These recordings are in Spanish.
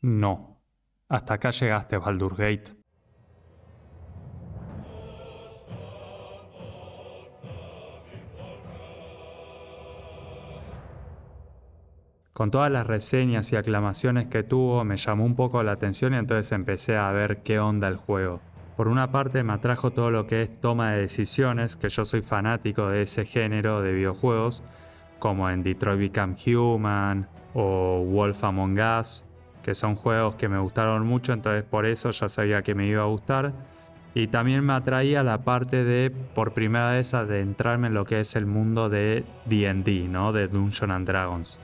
No. Hasta acá llegaste, Baldur's Gate. Con todas las reseñas y aclamaciones que tuvo, me llamó un poco la atención y entonces empecé a ver qué onda el juego. Por una parte me atrajo todo lo que es toma de decisiones, que yo soy fanático de ese género de videojuegos, como en Detroit Become Human o Wolf Among Us, que son juegos que me gustaron mucho, entonces por eso ya sabía que me iba a gustar. Y también me atraía la parte de, por primera vez, adentrarme en lo que es el mundo de D&D, ¿no? De Dungeons and Dragons.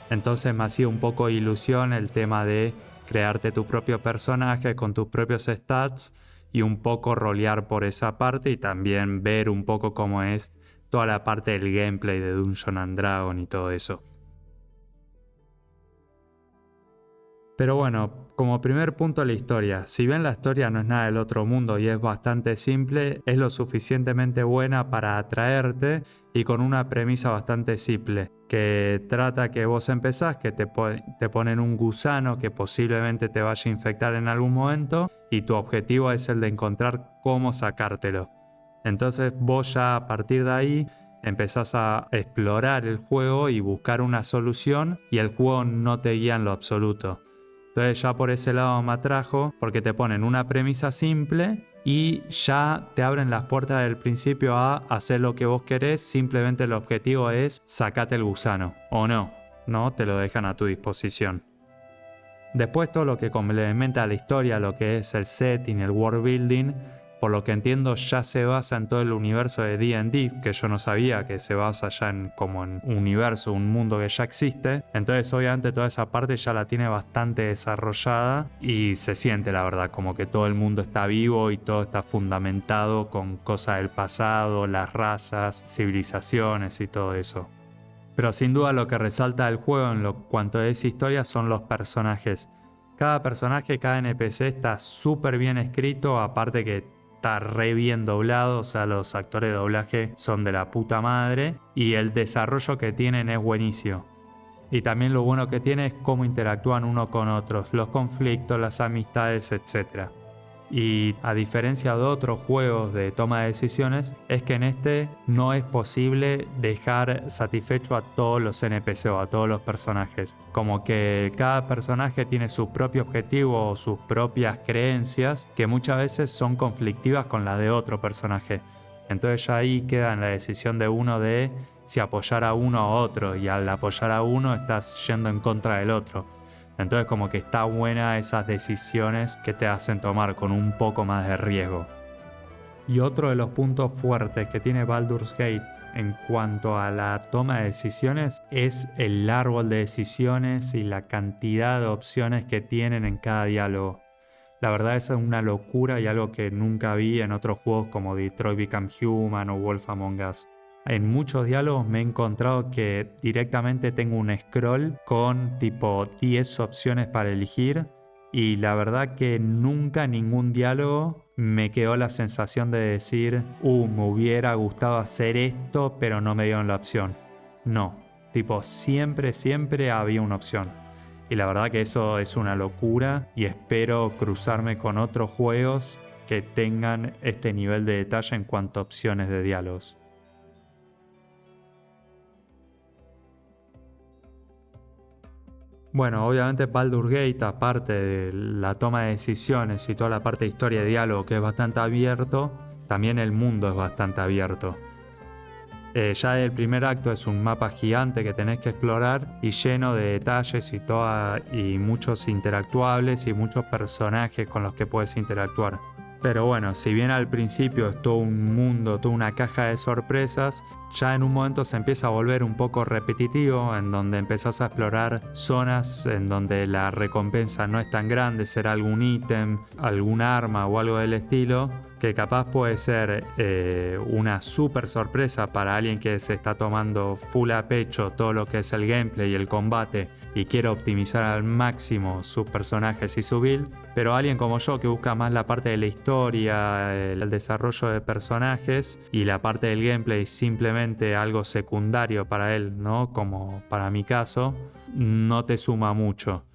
Entonces me hacía un poco ilusión el tema de crearte tu propio personaje con tus propios stats y un poco rolear por esa parte y también ver un poco cómo es toda la parte del gameplay de Dungeons and Dragons y todo eso. Pero bueno, como primer punto la historia. Si bien la historia no es nada del otro mundo y es bastante simple, es lo suficientemente buena para atraerte y con una premisa bastante simple, que trata que vos empezás, que te ponen un gusano que posiblemente te vaya a infectar en algún momento y tu objetivo es el de encontrar cómo sacártelo. Entonces vos ya a partir de ahí empezás a explorar el juego y buscar una solución y el juego no te guía en lo absoluto. Entonces ya por ese lado me atrajo porque te ponen una premisa simple y ya te abren las puertas del principio a hacer lo que vos querés, simplemente el objetivo es sacate el gusano o no, te lo dejan a tu disposición. Después todo lo que complementa la historia, lo que es el setting, el world building, por lo que entiendo ya se basa en todo el universo de D&D, que yo no sabía que se basa ya en como en un universo, un mundo que ya existe. Entonces obviamente toda esa parte ya la tiene bastante desarrollada y se siente la verdad como que todo el mundo está vivo y todo está fundamentado con cosas del pasado, las razas, civilizaciones y todo eso. Pero sin duda lo que resalta del juego en lo cuanto es historia son los personajes. Cada personaje, cada NPC está súper bien escrito, aparte que está re bien doblado, o sea, los actores de doblaje son de la puta madre y el desarrollo que tienen es buenísimo. Y también lo bueno que tiene es cómo interactúan uno con otros, los conflictos, las amistades, etc. Y a diferencia de otros juegos de toma de decisiones, es que en este no es posible dejar satisfecho a todos los NPC o a todos los personajes. Como que cada personaje tiene su propio objetivo o sus propias creencias que muchas veces son conflictivas con las de otro personaje. Entonces ya ahí queda en la decisión de uno de si apoyar a uno o a otro, y al apoyar a uno estás yendo en contra del otro. Entonces como que está buena esas decisiones que te hacen tomar con un poco más de riesgo. Y otro de los puntos fuertes que tiene Baldur's Gate en cuanto a la toma de decisiones es el árbol de decisiones y la cantidad de opciones que tienen en cada diálogo. La verdad es una locura y algo que nunca vi en otros juegos como Detroit Become Human o Wolf Among Us. En muchos diálogos me he encontrado que directamente tengo un scroll con tipo 10 opciones para elegir y la verdad que nunca en ningún diálogo me quedó la sensación de decir me hubiera gustado hacer esto pero no me dieron la opción. No, tipo siempre había una opción. Y la verdad que eso es una locura y espero cruzarme con otros juegos que tengan este nivel de detalle en cuanto a opciones de diálogos. Bueno, obviamente Baldur's Gate, aparte de la toma de decisiones y toda la parte de historia y diálogo que es bastante abierto, también el mundo es bastante abierto. Ya el primer acto es un mapa gigante que tenés que explorar y lleno de detalles y muchos interactuables y muchos personajes con los que puedes interactuar. Pero bueno, si bien al principio es todo un mundo, toda una caja de sorpresas, ya en un momento se empieza a volver un poco repetitivo, en donde empezás a explorar zonas en donde la recompensa no es tan grande, será algún ítem, algún arma o algo del estilo, que capaz puede ser una super sorpresa para alguien que se está tomando full a pecho todo lo que es el gameplay y el combate y quiere optimizar al máximo sus personajes y su build, pero alguien como yo que busca más la parte de la historia, el desarrollo de personajes y la parte del gameplay simplemente algo secundario para él, ¿no? Como para mi caso, no te suma mucho.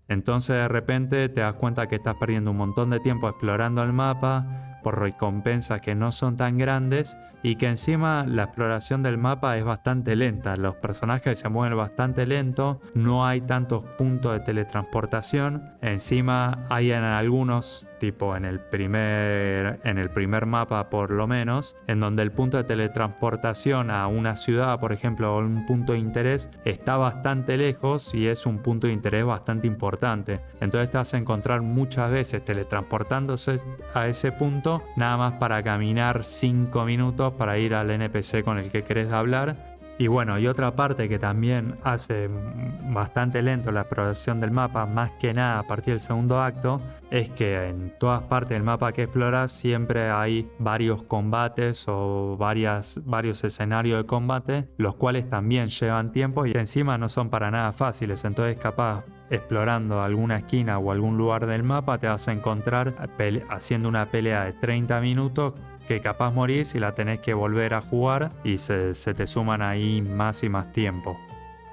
Entonces de repente te das cuenta que estás perdiendo un montón de tiempo explorando el mapa por recompensas que no son tan grandes y que encima la exploración del mapa es bastante lenta. Los personajes se mueven bastante lento, no hay tantos puntos de teletransportación. Encima hay en algunos, tipo en el primer mapa por lo menos, en donde el punto de teletransportación a una ciudad, por ejemplo, o un punto de interés, está bastante lejos y es un punto de interés bastante importante. Entonces te vas a encontrar muchas veces teletransportándose a ese punto, nada más para caminar 5 minutos para ir al NPC con el que querés hablar. Y bueno, y otra parte que también hace bastante lento la exploración del mapa, más que nada a partir del segundo acto, es que en todas partes del mapa que exploras siempre hay varios combates o varios escenarios de combate, los cuales también llevan tiempo y encima no son para nada fáciles. Entonces capaz explorando alguna esquina o algún lugar del mapa te vas a encontrar haciendo una pelea de 30 minutos que capaz morís y la tenés que volver a jugar y se te suman ahí más y más tiempo.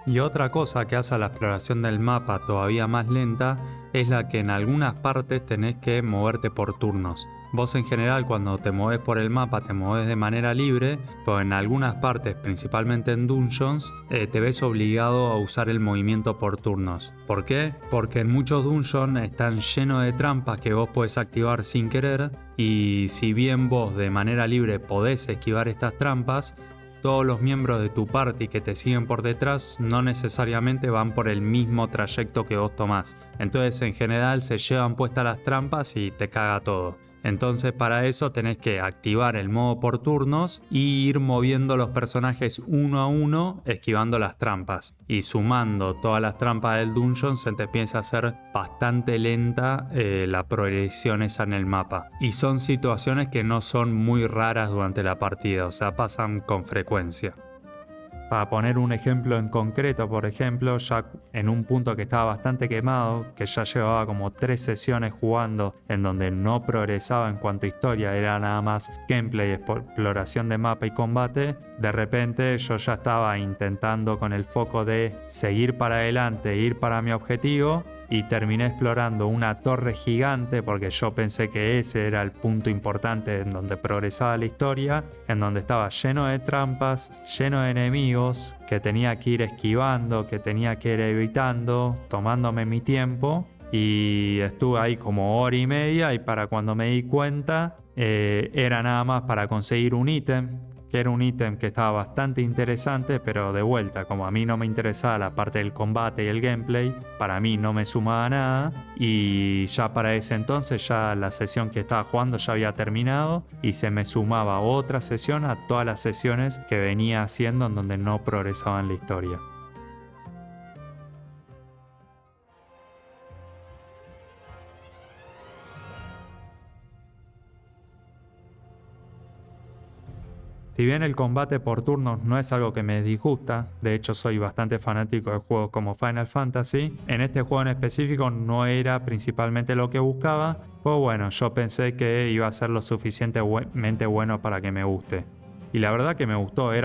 Y otra cosa que hace a la exploración del mapa todavía más lenta es la que en algunas partes tenés que moverte por turnos. Vos en general cuando te mueves por el mapa te mueves de manera libre, pero en algunas partes, principalmente en dungeons, te ves obligado a usar el movimiento por turnos. ¿Por qué? Porque en muchos dungeons están llenos de trampas que vos podés activar sin querer y si bien vos de manera libre podés esquivar estas trampas, todos los miembros de tu party que te siguen por detrás no necesariamente van por el mismo trayecto que vos tomás. Entonces en general se llevan puestas las trampas y te caga todo. Entonces para eso tenés que activar el modo por turnos y ir moviendo los personajes uno a uno esquivando las trampas. Y sumando todas las trampas del dungeon se te empieza a hacer bastante lenta la progresión esa en el mapa. Y son situaciones que no son muy raras durante la partida, o sea, pasan con frecuencia. Para poner un ejemplo en concreto, por ejemplo, ya en un punto que estaba bastante quemado, que ya llevaba como 3 sesiones jugando en donde no progresaba en cuanto a historia, era nada más gameplay, exploración de mapa y combate, de repente yo ya estaba intentando con el foco de seguir para adelante, ir para mi objetivo, y terminé explorando una torre gigante porque yo pensé que ese era el punto importante en donde progresaba la historia, en donde estaba lleno de trampas, lleno de enemigos que tenía que ir esquivando, que tenía que ir evitando, tomándome mi tiempo, y estuve ahí como hora y media y para cuando me di cuenta era nada más para conseguir un ítem, que era un ítem que estaba bastante interesante, pero de vuelta, como a mí no me interesaba la parte del combate y el gameplay, para mí no me sumaba nada, y ya para ese entonces ya la sesión que estaba jugando ya había terminado y se me sumaba otra sesión a todas las sesiones que venía haciendo en donde no progresaba en la historia. Si bien el combate por turnos no es algo que me disgusta, de hecho soy bastante fanático de juegos como Final Fantasy, en este juego en específico no era principalmente lo que buscaba, pues bueno, yo pensé que iba a ser lo suficientemente bueno para que me guste. Y la verdad que me gustó, es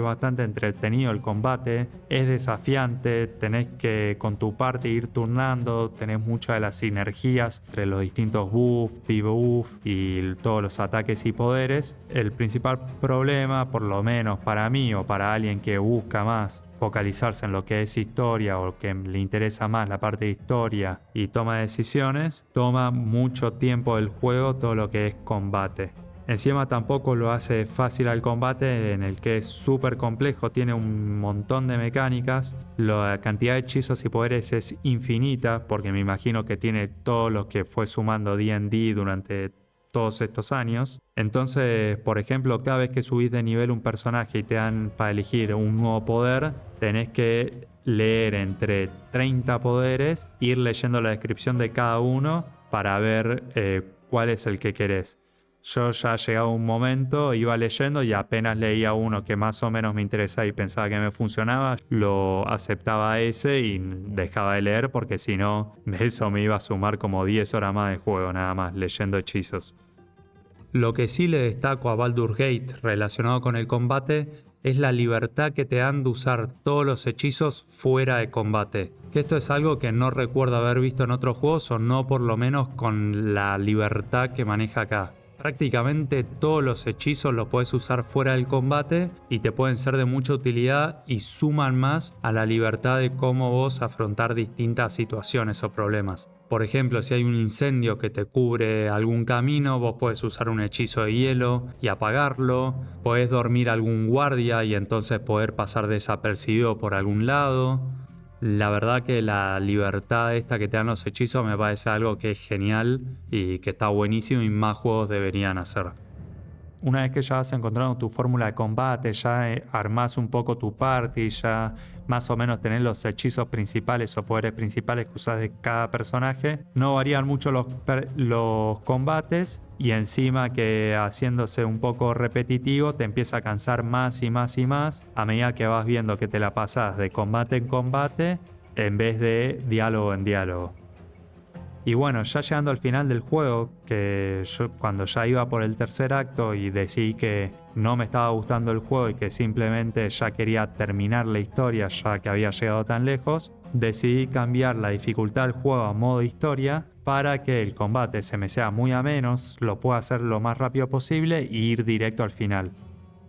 bastante entretenido el combate, es desafiante, tenés que con tu party ir turnando, tenés muchas de las sinergias entre los distintos buffs, debuff y todos los ataques y poderes. El principal problema, por lo menos para mí o para alguien que busca más focalizarse en lo que es historia o que le interesa más la parte de historia y toma de decisiones, toma mucho tiempo del juego todo lo que es combate. Encima tampoco lo hace fácil al combate, en el que es súper complejo, tiene un montón de mecánicas, la cantidad de hechizos y poderes es infinita, porque me imagino que tiene todo lo que fue sumando D&D durante todos estos años. Entonces, por ejemplo, cada vez que subís de nivel un personaje y te dan para elegir un nuevo poder, tenés que leer entre 30 poderes, ir leyendo la descripción de cada uno para ver cuál es el que querés. Yo ya llegaba un momento, iba leyendo y apenas leía uno que más o menos me interesaba y pensaba que me funcionaba, lo aceptaba ese y dejaba de leer porque si no, eso me iba a sumar como 10 horas más de juego nada más, leyendo hechizos. Lo que sí le destaco a Baldur's Gate relacionado con el combate es la libertad que te dan de usar todos los hechizos fuera de combate. Que esto es algo que no recuerdo haber visto en otros juegos, o no por lo menos con la libertad que maneja acá. Prácticamente todos los hechizos los puedes usar fuera del combate y te pueden ser de mucha utilidad y suman más a la libertad de cómo vos afrontar distintas situaciones o problemas. Por ejemplo, si hay un incendio que te cubre algún camino, vos podés usar un hechizo de hielo y apagarlo. Podés dormir algún guardia y entonces poder pasar desapercibido por algún lado. La verdad que la libertad esta que te dan los hechizos me parece algo que es genial y que está buenísimo y más juegos deberían hacer. Una vez que ya has encontrado tu fórmula de combate, ya armás un poco tu party, ya más o menos tenés los hechizos principales o poderes principales que usás de cada personaje, no varían mucho los combates y encima que haciéndose un poco repetitivo te empieza a cansar más y más y más a medida que vas viendo que te la pasás de combate en combate en vez de diálogo en diálogo. Y bueno, ya llegando al final del juego, que yo cuando ya iba por el tercer acto y decidí que no me estaba gustando el juego y que simplemente ya quería terminar la historia ya que había llegado tan lejos, decidí cambiar la dificultad del juego a modo historia para que el combate se me sea muy ameno, lo pueda hacer lo más rápido posible e ir directo al final.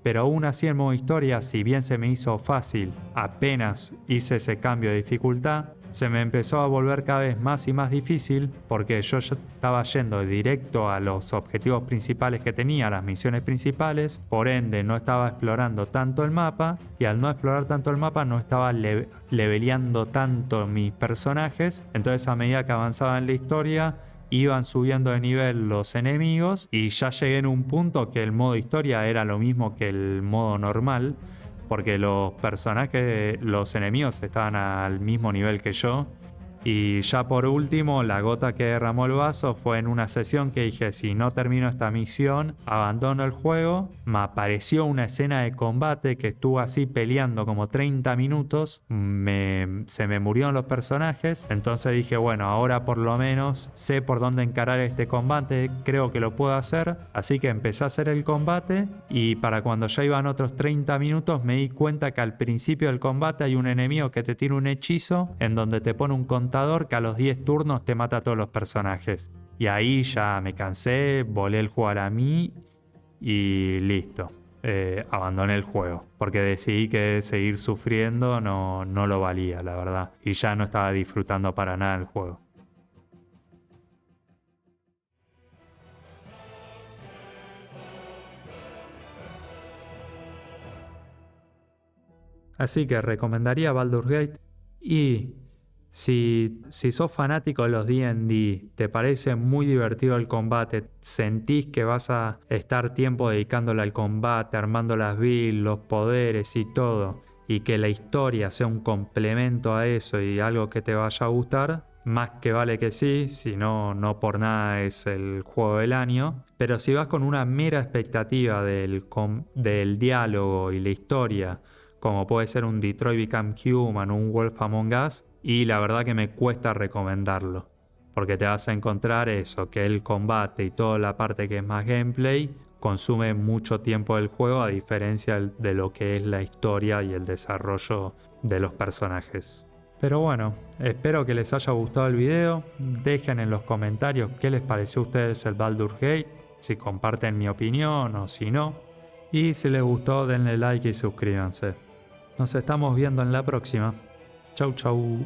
Pero aún así en modo historia, si bien se me hizo fácil, apenas hice ese cambio de dificultad, se me empezó a volver cada vez más y más difícil porque yo ya estaba yendo directo a los objetivos principales que tenía, las misiones principales, por ende no estaba explorando tanto el mapa y al no explorar tanto el mapa no estaba leveleando tanto mis personajes, entonces a medida que avanzaba en la historia iban subiendo de nivel los enemigos y ya llegué en un punto que el modo historia era lo mismo que el modo normal, porque los personajes, los enemigos estaban al mismo nivel que yo. Y ya por último, la gota que derramó el vaso fue en una sesión que dije, si no termino esta misión, abandono el juego. Me apareció una escena de combate que estuvo así peleando como 30 minutos. Se me murieron los personajes. Entonces dije, bueno, ahora por lo menos sé por dónde encarar este combate. Creo que lo puedo hacer. Así que empecé a hacer el combate. Y para cuando ya iban otros 30 minutos me di cuenta que al principio del combate hay un enemigo que te tira un hechizo en donde te pone un contador que a los 10 turnos te mata a todos los personajes. Y ahí ya me cansé, volé el juego a la mí y listo. Abandoné el juego porque decidí que seguir sufriendo no lo valía, la verdad. Y ya no estaba disfrutando para nada el juego. Así que recomendaría Baldur's Gate. Y si sos fanático de los D&D, te parece muy divertido el combate, sentís que vas a estar tiempo dedicándole al combate, armando las builds, los poderes y todo, y que la historia sea un complemento a eso y algo que te vaya a gustar, más que vale que sí, si no, no por nada es el juego del año. Pero si vas con una mera expectativa del diálogo y la historia, como puede ser un Detroit Become Human o un Wolf Among Us, y la verdad que me cuesta recomendarlo, porque te vas a encontrar eso, que el combate y toda la parte que es más gameplay consume mucho tiempo del juego a diferencia de lo que es la historia y el desarrollo de los personajes. Pero bueno, espero que les haya gustado el video, dejen en los comentarios qué les pareció a ustedes el Baldur's Gate, si comparten mi opinión o si no, y si les gustó denle like y suscríbanse. Nos estamos viendo en la próxima. Chau chau.